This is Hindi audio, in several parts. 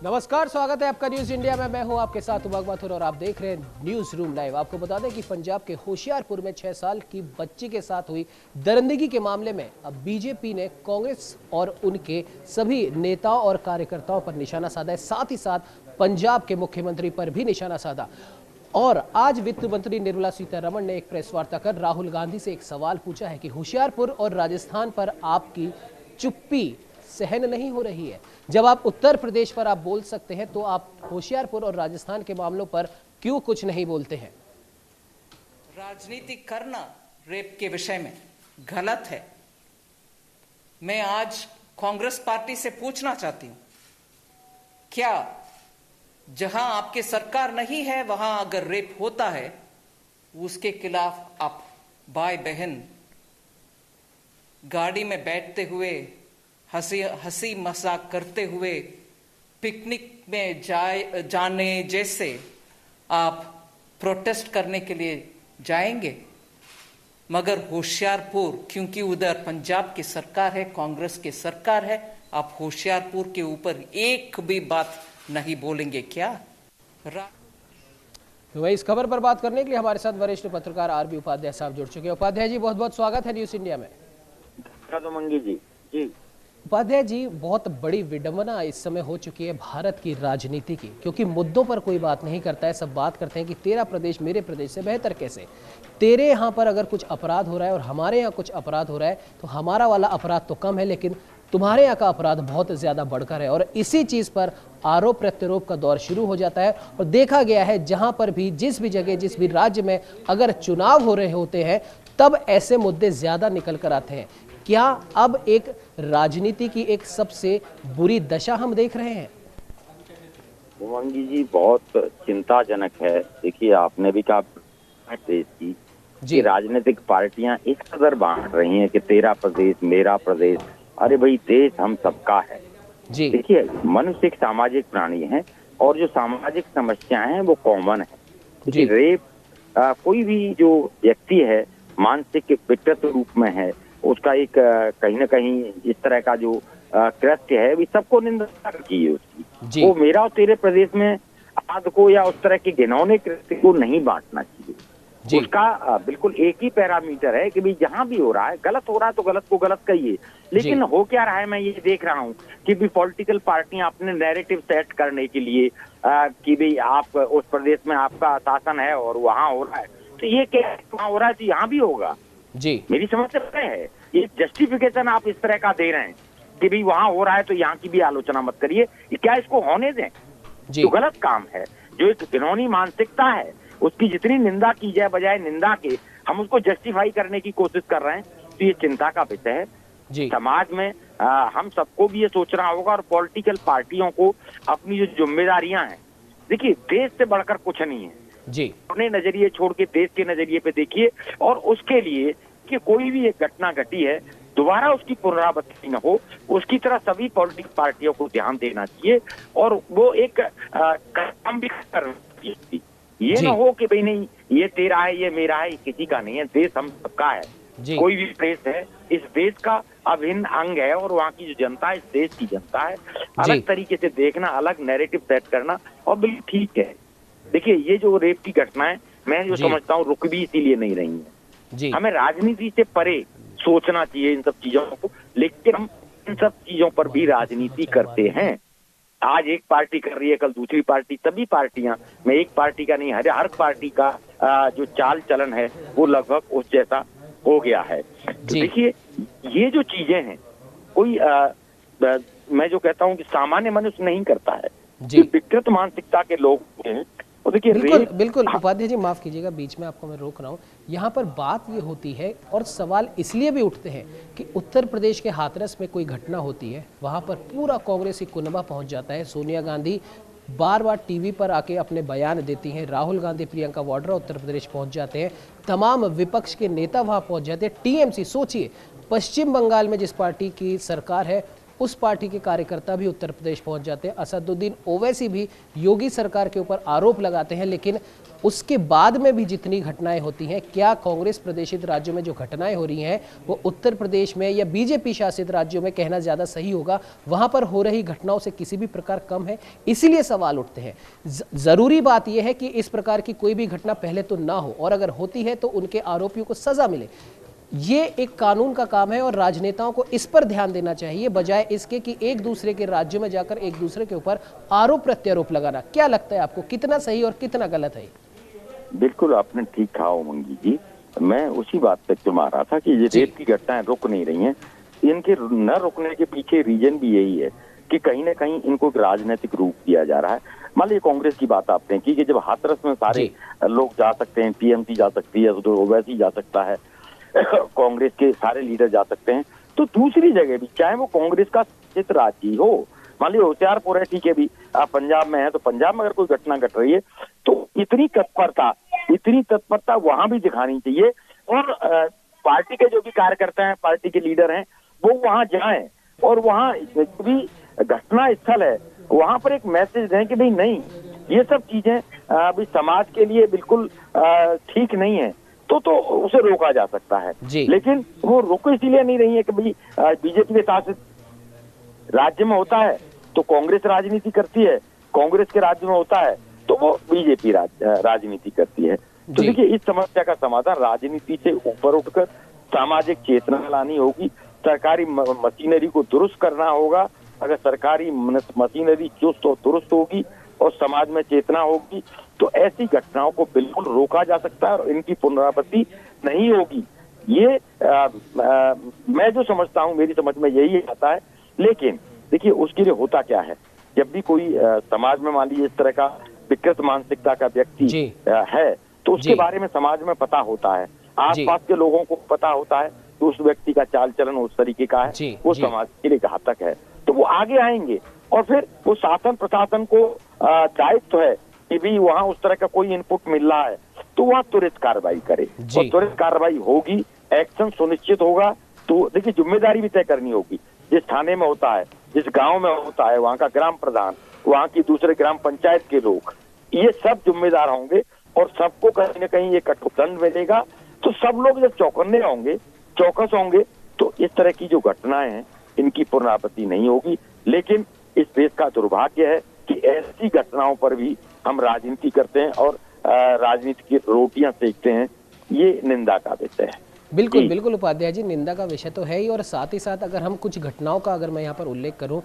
नमस्कार, स्वागत है आपका न्यूज इंडिया में। मैं हूं आपके साथ उमंग माथुर और आप देख रहे हैं न्यूज रूम लाइव। आपको बता दें कि पंजाब के होशियारपुर में 6 साल की बच्ची के साथ हुई दरिंदगी के मामले में अब बीजेपी ने कांग्रेस और उनके सभी नेताओं और कार्यकर्ताओं पर निशाना साधा है। साथ ही साथ पंजाब के मुख्यमंत्री पर भी निशाना साधा। और आज वित्त मंत्री निर्मला सीतारमण ने एक प्रेस वार्ता कर राहुल गांधी से एक सवाल पूछा है कि होशियारपुर और राजस्थान पर आपकी चुप्पी सहन नहीं हो रही है। जब आप उत्तर प्रदेश पर आप बोल सकते हैं तो आप होशियारपुर और राजस्थान के मामलों पर क्यों कुछ नहीं बोलते हैं? राजनीति करना रेप के विषय में गलत है। मैं आज कांग्रेस पार्टी से पूछना चाहती हूं, क्या जहां आपकी सरकार नहीं है वहां अगर रेप होता है उसके खिलाफ आप भाई बहन गाड़ी में बैठते हुए हंसी मजाक करते हुए पिकनिक में जाने जैसे आप प्रोटेस्ट करने के लिए जाएंगे? मगर होशियारपुर, क्योंकि उधर पंजाब की सरकार है, कांग्रेस की सरकार है, आप होशियारपुर के ऊपर एक भी बात नहीं बोलेंगे क्या? तो वही इस खबर पर बात करने के लिए हमारे साथ वरिष्ठ पत्रकार आरबी उपाध्याय साहब जुड़ चुके हैं। उपाध्याय जी, बहुत बहुत स्वागत है न्यूज इंडिया में। मंगी जी जी उपाध्याय जी, बहुत बड़ी विडंबना इस समय हो चुकी है भारत की राजनीति की, क्योंकि मुद्दों पर कोई बात नहीं करता है। सब बात करते हैं कि तेरा प्रदेश मेरे प्रदेश से बेहतर कैसे। तेरे यहाँ पर अगर कुछ अपराध हो रहा है और हमारे यहाँ कुछ अपराध हो रहा है तो हमारा वाला अपराध तो कम है, लेकिन तुम्हारे यहाँ का अपराध बहुत ज्यादा बढ़कर है। और इसी चीज पर आरोप प्रत्यारोप का दौर शुरू हो जाता है। और देखा गया है जहां पर भी जिस भी जगह जिस भी राज्य में अगर चुनाव हो रहे होते हैं तब ऐसे मुद्दे ज्यादा निकल कर आते हैं। क्या अब एक राजनीति की एक सबसे बुरी दशा हम देख रहे हैं? उमंगी जी, बहुत चिंताजनक है। देखिए, आपने भी कहा देश की कि राजनीतिक पार्टियां एक कदर बांट रही हैं कि तेरा प्रदेश मेरा प्रदेश। अरे भाई, देश हम सबका है जी। देखिए, मनुष्य एक सामाजिक प्राणी है और जो सामाजिक समस्याएं हैं वो कॉमन है। देखिए, रेप कोई भी जो व्यक्ति है मानसिक विकृत रूप में है, उसका एक कहीं ना कहीं इस तरह का जो कृत्य है भी सबको निंदा चाहिए उसकी। वो मेरा और तेरे प्रदेश में आद को या उस तरह के घिनौने कृत्य को नहीं बांटना चाहिए। उसका बिल्कुल एक ही पैरामीटर है कि भाई जहां भी हो रहा है, गलत हो रहा है तो गलत को गलत कहिए। लेकिन हो क्या रहा है, मैं ये देख रहा हूँ कि भी पॉलिटिकल पार्टियां अपने नैरेटिव सेट करने के लिए कि भाई आप उस प्रदेश में आपका शासन है और वहां हो रहा है तो ये क्या वहां हो रहा है तो यहाँ भी होगा जी। मेरी समझ से परे है ये जस्टिफिकेशन आप इस तरह का दे रहे हैं कि भाई वहां हो रहा है तो यहाँ की भी आलोचना मत करिए। क्या इसको होने दें? जो गलत काम है, जो एक घिनौनी मानसिकता है, उसकी जितनी निंदा की जाए बजाय निंदा के हम उसको जस्टिफाई करने की कोशिश कर रहे हैं, तो ये चिंता का विषय है जी। समाज में हम सबको भी ये सोचना होगा और पॉलिटिकल पार्टियों को अपनी जो जिम्मेदारियां हैं, देखिए देश से बढ़कर कुछ नहीं है जी। अपने नजरिए छोड़ के देश के नजरिए पे देखिए और उसके लिए कि कोई भी एक घटना घटी है दोबारा उसकी पुनरावृत्ति न हो, उसकी तरह सभी पॉलिटिकल पार्टियों को ध्यान देना चाहिए और वो एक काम भी करना चाहिए। ये ना हो कि भाई नहीं ये तेरा है ये मेरा है, किसी का नहीं है, देश हम सबका है। कोई भी देश है इस देश का अभिन्न अंग है और वहाँ की जो जनता है इस देश की जनता है। अलग तरीके से देखना, अलग नैरेटिव सेट करना और बिल्कुल ठीक है। देखिए, ये जो रेप की घटनाएं मैं जो समझता हूँ रुक भी इसीलिए नहीं रही है। हमें राजनीति से परे सोचना चाहिए इन सब चीजों को, लेकिन हम इन सब चीजों पर भी राजनीति करते हैं। आज एक पार्टी कर रही है, कल दूसरी पार्टी, सभी पार्टियां, मैं एक पार्टी का नहीं, हर पार्टी का जो चाल चलन है वो लगभग उस जैसा हो गया है। तो देखिए, ये जो चीजें हैं कोई मैं जो कहता हूँ कि सामान्य मनुष्य नहीं करता है, विकृत मानसिकता के लोग हैं। देखिए, बिल्कुल उपाध्याय जी, माफ कीजिएगा बीच में आपको मैं रोक रहा हूँ। यहाँ पर बात ये होती है और सवाल इसलिए भी उठते हैं कि उत्तर प्रदेश के हाथरस में कोई घटना होती है, वहाँ पर पूरा कांग्रेसी कुनबा पहुँच जाता है। सोनिया गांधी बार बार टीवी पर आके अपने बयान देती हैं, राहुल गांधी, प्रियंका वाड्रा उत्तर प्रदेश पहुँच जाते हैं, तमाम विपक्ष के नेता वहाँ पहुँच जाते हैं। टीएमसी, सोचिए पश्चिम बंगाल में जिस पार्टी की सरकार है उस पार्टी के कार्यकर्ता भी उत्तर प्रदेश पहुंच जाते हैं। असदुद्दीन ओवैसी भी योगी सरकार के ऊपर आरोप लगाते हैं, लेकिन उसके बाद में भी जितनी घटनाएं होती हैं, क्या कांग्रेस प्रदेशित राज्यों में जो घटनाएं हो रही हैं वो उत्तर प्रदेश में या बीजेपी शासित राज्यों में, कहना ज़्यादा सही होगा, वहां पर हो रही घटनाओं से किसी भी प्रकार कम है? इसीलिए सवाल उठते हैं। ज़रूरी बात यह है कि इस प्रकार की कोई भी घटना पहले तो ना हो, और अगर होती है तो उनके आरोपियों को सजा मिले। ये एक कानून का काम है और राजनेताओं को इस पर ध्यान देना चाहिए, बजाय इसके कि एक दूसरे के राज्यों में जाकर एक दूसरे के ऊपर आरोप प्रत्यारोप लगाना। क्या लगता है आपको, कितना सही और कितना गलत है? बिल्कुल आपने ठीक कहा उमंगी जी। मैं उसी बात पे तुम रहा था कि ये रेप की घटनाएं रुक नहीं रही हैं। इनके न रुकने के पीछे रीजन भी यही है कि कहीं ना कहीं इनको राजनीतिक रूप दिया जा रहा है। मान लीजिए कांग्रेस की बात आपने की कि जब हाथरस में सारे लोग जा सकते हैं, टीएमसी जा सकती है, ओवैसी जा सकता है, कांग्रेस के सारे लीडर जा सकते हैं, तो दूसरी जगह भी चाहे वो कांग्रेस का शासित राज्य हो, मान लीजिए होशियारपुर है, ठीक है भी, आप पंजाब में है तो पंजाब में अगर कोई घटना घट रही है तो इतनी तत्परता वहां भी दिखानी चाहिए। और पार्टी के जो भी कार्यकर्ता हैं, पार्टी के लीडर हैं, वो वहां जाएं और वहां जो भी घटना स्थल है वहां पर एक मैसेज दें कि भाई नहीं, ये सब चीजें अभी समाज के लिए बिल्कुल ठीक नहीं है, तो उसे रोका जा सकता है। लेकिन वो रोको इसीलिए नहीं रही है कि भाई बीजेपी के शासित राज्य में होता है तो कांग्रेस राजनीति करती है, कांग्रेस के राज्य में होता है तो वो बीजेपी राजनीति करती है। तो देखिए, इस समस्या का समाधान राजनीति से ऊपर उठकर सामाजिक चेतना लानी होगी, सरकारी मशीनरी को दुरुस्त करना होगा। अगर सरकारी मशीनरी चुस्त और दुरुस्त होगी और समाज में चेतना होगी तो ऐसी घटनाओं को बिल्कुल रोका जा सकता है और इनकी पुनरावृत्ति नहीं होगी। ये मैं जो समझता हूँ, मेरी समझ में यही आता है। लेकिन देखिए, उसके लिए होता क्या है, जब भी कोई समाज में मान लीजिए इस तरह का विकृत मानसिकता का व्यक्ति है तो उसके बारे में समाज में पता होता है, आसपास के लोगों को पता होता है कि उस व्यक्ति का चाल चलन उस तरीके का है, वो समाज के लिए घातक है, तो वो आगे आएंगे और फिर वो शासन प्रशासन को दायित्व है कि भी वहाँ उस तरह का कोई इनपुट मिल रहा है तो वहाँ त्वरित कार्रवाई करे, और त्वरित कार्रवाई होगी, एक्शन सुनिश्चित होगा। तो देखिए, जिम्मेदारी भी तय करनी होगी। जिस थाने में होता है, जिस गांव में होता है, वहाँ का ग्राम प्रधान, वहाँ की दूसरे ग्राम पंचायत के लोग, ये सब जिम्मेदार होंगे और सबको कहीं न कहीं ये कठोर दंड मिलेगा। तो सब लोग जब चौकन्ने होंगे, चौकस होंगे, तो इस तरह की जो घटनाएं हैं इनकी पुनरावृत्ति नहीं होगी। लेकिन इस देश का दुर्भाग्य है कि ऐसी घटनाओं पर भी हम राजनीति करते हैं और राजनीति की रोटियां सेकते हैं। ये निंदा का विषय है। बिल्कुल बिल्कुल उपाध्याय जी, निंदा का विषय तो है ही, और साथ ही साथ अगर हम कुछ घटनाओं का अगर मैं यहाँ पर उल्लेख करूँ,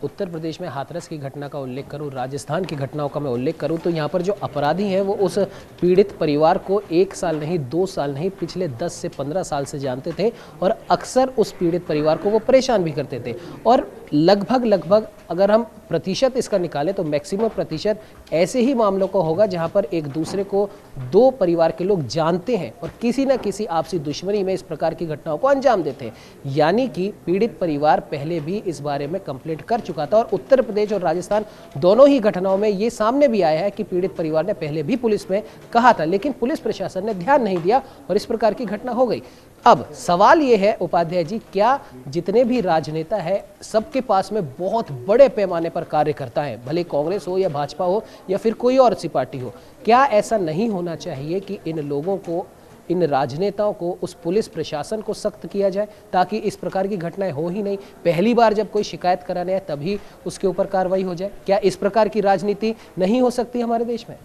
उत्तर प्रदेश में हाथरस की घटना का उल्लेख करूँ, राजस्थान की घटनाओं का मैं उल्लेख करूँ, तो यहाँ पर जो अपराधी हैं वो उस पीड़ित परिवार को 1 साल नहीं, 2 साल नहीं, पिछले 10 से 15 साल से जानते थे और अक्सर उस पीड़ित परिवार को वो परेशान भी करते थे। और लगभग अगर हम प्रतिशत इसका निकालें तो मैक्सिमम प्रतिशत ऐसे ही मामलों को होगा जहां पर एक दूसरे को 2 परिवार के लोग जानते हैं और किसी न किसी आपसी दुश्मनी में इस प्रकार की घटनाओं को अंजाम देते हैं। यानी कि पीड़ित परिवार पहले भी इस बारे में कंप्लेंट कर चुका था और उत्तर प्रदेश और राजस्थान दोनों ही घटनाओं में ये सामने भी आया है कि पीड़ित परिवार ने पहले भी पुलिस में कहा था, लेकिन पुलिस प्रशासन ने ध्यान नहीं दिया और इस प्रकार की घटना हो गई। अब सवाल ये है उपाध्याय जी, क्या जितने भी राजनेता है सबके पास में बहुत बड़े पैमाने पर कार्यकर्ता है, भले कांग्रेस हो या भाजपा हो या फिर कोई और सी पार्टी हो, क्या ऐसा नहीं होना चाहिए कि इन लोगों को, इन राजनेताओं को, उस पुलिस प्रशासन को सख्त किया जाए ताकि इस प्रकार की घटनाएं हो ही नहीं? पहली बार जब कोई शिकायत कराने आए तभी उसके ऊपर कार्रवाई हो जाए। क्या इस प्रकार की राजनीति नहीं हो सकती हमारे देश में?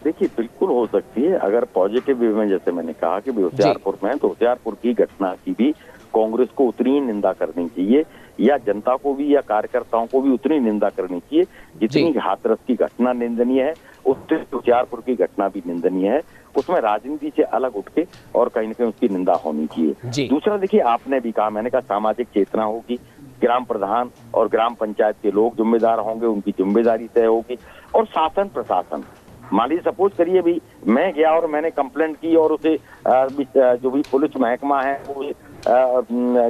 देखिए, बिल्कुल हो सकती है। अगर पॉजिटिव वे में, जैसे मैंने कहा कि होशियारपुर में, तो होशियारपुर की घटना की भी कांग्रेस को उतनी ही निंदा करनी चाहिए, या जनता को भी या कार्यकर्ताओं को भी उतनी निंदा करनी चाहिए जितनी हाथरस की घटना निंदनीय है, उतनी होशियारपुर की घटना भी निंदनीय है। उसमें राजनीति से अलग उठ के और कहीं न कहीं उसकी निंदा होनी चाहिए। दूसरा, देखिए, आपने भी कहा, मैंने कहा, सामाजिक चेतना होगी, ग्राम प्रधान और ग्राम पंचायत के लोग जिम्मेदार होंगे, उनकी जिम्मेदारी तय होगी, और शासन प्रशासन, मान लीजिए सपोज करिए भी मैं गया और मैंने कंप्लेंट की और उसे जो भी पुलिस महकमा है वो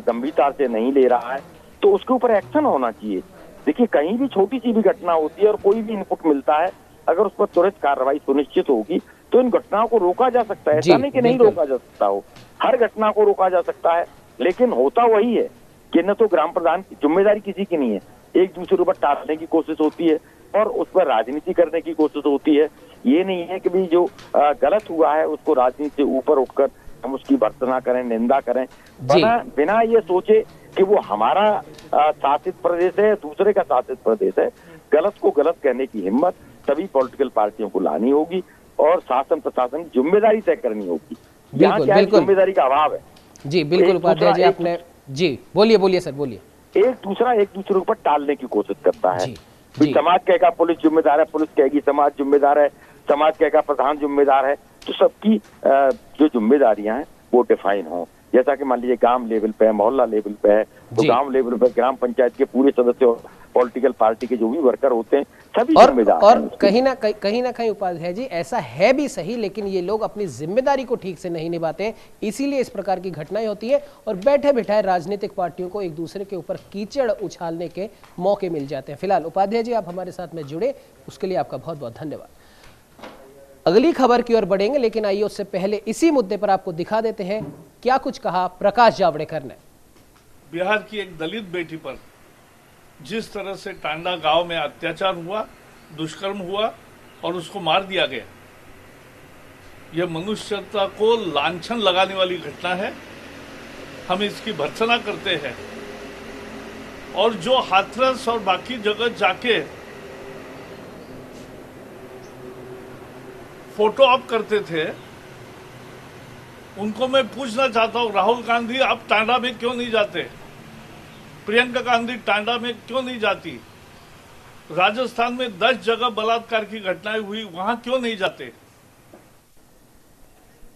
गंभीरता से नहीं ले रहा है, तो उसके ऊपर एक्शन होना चाहिए। देखिए, कहीं भी छोटी सी भी घटना होती है और कोई भी इनपुट मिलता है, अगर उस पर त्वरित कार्रवाई सुनिश्चित होगी तो इन घटनाओं को रोका जा सकता है। ऐसा नहीं कि नहीं रोका जा सकता हो, हर घटना को रोका जा सकता है, लेकिन होता वही है कि न तो ग्राम प्रधान की जिम्मेदारी किसी की नहीं है, एक दूसरे पर टालने की कोशिश होती है और उस पर राजनीति करने की कोशिश होती है। ये नहीं है कि भी जो गलत हुआ है उसको राजनीति से ऊपर उठकर हम उसकी भर्त्सना करें, निंदा करें, बिना ये सोचे कि वो हमारा शासित प्रदेश है, दूसरे का शासित प्रदेश है। गलत को गलत कहने की हिम्मत सभी पॉलिटिकल पार्टियों को लानी होगी और शासन प्रशासन की जिम्मेदारी तय करनी होगी। यहाँ क्या है, जिम्मेदारी का अभाव है। जी बिल्कुल उपाध्याय जी, आपने जी बोलिए सर बोलिए। एक दूसरे के ऊपर टालने की कोशिश करता है। समाज कहेगा पुलिस जिम्मेदार है, पुलिस कहेगी समाज जिम्मेदार है, समाज कहेगा प्रधान जिम्मेदार है। तो सबकी जो जिम्मेदारियां हैं वो डिफाइन हो। जैसा कि मान लीजिए गांव लेवल पे है, मोहल्ला लेवल पे है, तो गांव लेवल पे ग्राम पंचायत के पूरे सदस्य और पॉलिटिकल पार्टी के जो भी वर्कर होते हैं सभी जिम्मेदार और कहीं ना कहीं उपाध्याय जी ऐसा है भी सही, लेकिन ये लोग अपनी जिम्मेदारी को ठीक से नहीं निभाते, इसीलिए इस प्रकार की घटनाएं होती है और बैठे बिठाए राजनीतिक पार्टियों को एक दूसरे के ऊपर कीचड़ उछालने के मौके मिल जाते हैं। फिलहाल उपाध्याय जी आप हमारे साथ में जुड़े, उसके लिए आपका बहुत बहुत धन्यवाद। अगली खबर की ओर बढ़ेंगे, लेकिन आइए उससे पहले इसी मुद्दे पर आपको दिखा देते हैं क्या कुछ कहा प्रकाश जावड़ेकर ने। बिहार की एक दलित बेटी पर जिस तरह से टांडा गांव में अत्याचार हुआ, दुष्कर्म हुआ और उसको मार दिया गया, यह मनुष्यता को लांछन लगाने वाली घटना है। हम इसकी भर्त्सना करते हैं और जो हाथरस और बाकी जगह जाके फोटो ऑप करते थे उनको मैं पूछना चाहता हूं, राहुल गांधी आप टांडा में क्यों नहीं जाते? प्रियंका गांधी टांडा में क्यों नहीं जाती? राजस्थान में 10 जगह बलात्कार की घटनाएं हुई, वहां क्यों नहीं जाते?